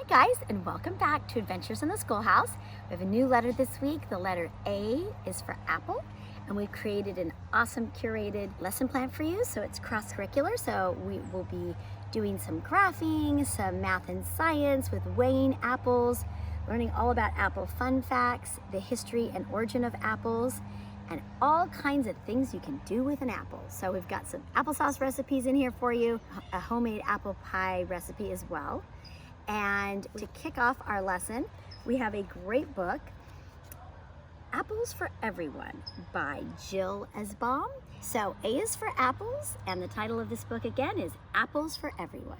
Hi guys, and welcome back to Adventures in the Schoolhouse. We have a new letter this week. The letter A is for apple, and we've created an awesome curated lesson plan for you. So it's cross-curricular, so we will be doing some graphing, some math and science with weighing apples, learning all about apple fun facts, the history and origin of apples, and all kinds of things you can do with an apple. So we've got some applesauce recipes in here for you, a homemade apple pie recipe as well. And to kick off our lesson, we have a great book, Apples for Everyone by Jill Esbaum. So A is for apples, and the title of this book again is Apples for Everyone.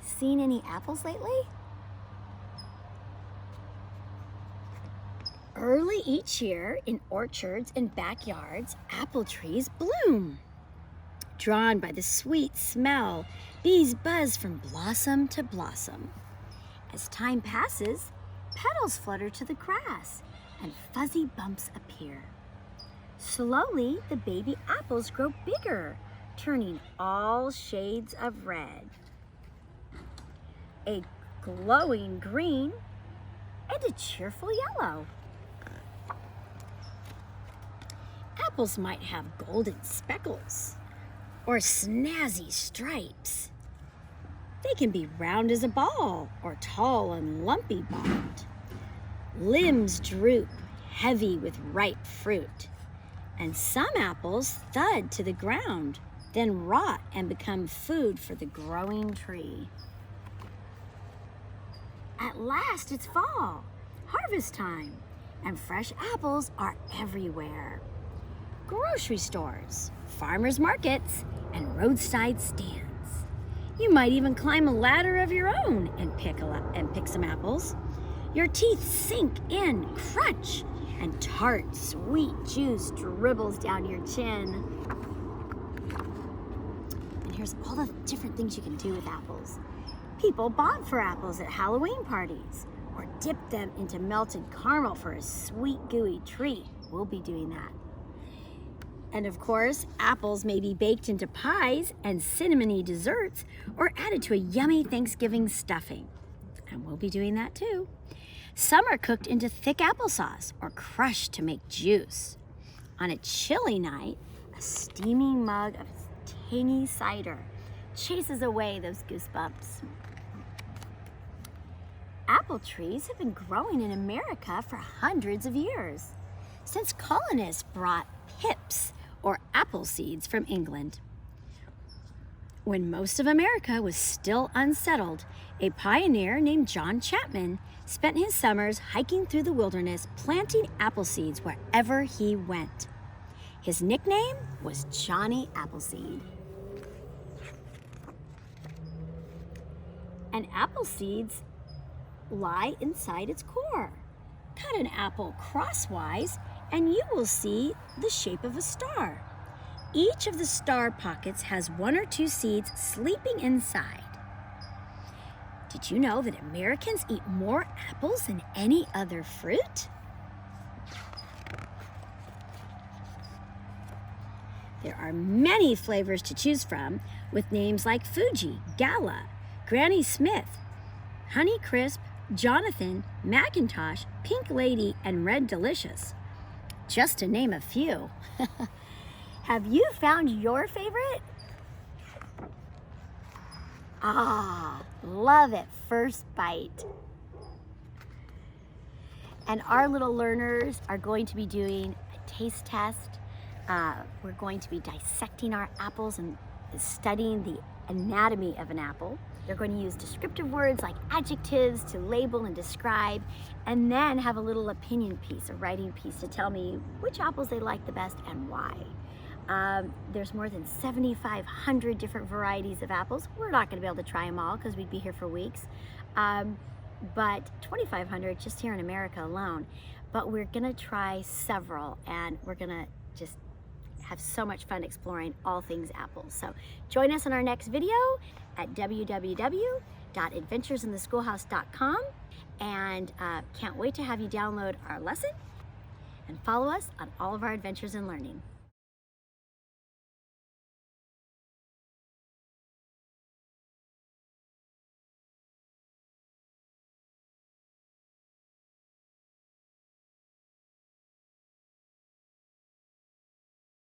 Seen any apples lately? Early each year, in orchards and backyards, apple trees bloom. Drawn by the sweet smell, bees buzz from blossom to blossom. As time passes, petals flutter to the grass and fuzzy bumps appear. Slowly, the baby apples grow bigger, turning all shades of red. A glowing green and a cheerful yellow. Apples might have golden speckles or snazzy stripes. They can be round as a ball or tall and lumpy bottomed. Limbs droop, heavy with ripe fruit. And some apples thud to the ground, then rot and become food for the growing tree. At last it's fall, harvest time, and fresh apples are everywhere. Grocery stores, farmers markets, and roadside stands. You might even climb a ladder of your own and pick some apples. Your teeth sink in, crunch, and tart, sweet juice dribbles down your chin. And here's all the different things you can do with apples. People bob for apples at Halloween parties, or dip them into melted caramel for a sweet, gooey treat. We'll be doing that. And of course, apples may be baked into pies and cinnamony desserts or added to a yummy Thanksgiving stuffing. And we'll be doing that too. Some are cooked into thick applesauce or crushed to make juice. On a chilly night, a steaming mug of tangy cider chases away those goosebumps. Apple trees have been growing in America for hundreds of years, since colonists brought pips or apple seeds from England. When most of America was still unsettled, a pioneer named John Chapman spent his summers hiking through the wilderness, planting apple seeds wherever he went. His nickname was Johnny Appleseed. And apple seeds lie inside its core. Cut an apple crosswise and you will see the shape of a star. Each of the star pockets has one or two seeds sleeping inside. Did you know that Americans eat more apples than any other fruit? There are many flavors to choose from, with names like Fuji, Gala, Granny Smith, Honey Crisp, Jonathan, Macintosh, Pink Lady, and Red Delicious, just to name a few. Have you found your favorite? Love at first bite. And our little learners are going to be doing a taste test. We're going to be dissecting our apples and studying the anatomy of an apple. They're going to use descriptive words like adjectives to label and describe, and then have a little opinion piece, a writing piece to tell me which apples they like the best and why. There's more than 7,500 different varieties of apples. We're not going to be able to try them all because we'd be here for weeks, but 2,500 just here in America alone. But we're going to try several, and we're going to just have so much fun exploring all things apples. So join us in our next video at www.adventuresintheschoolhouse.com, and can't wait to have you download our lesson and follow us on all of our adventures in learning.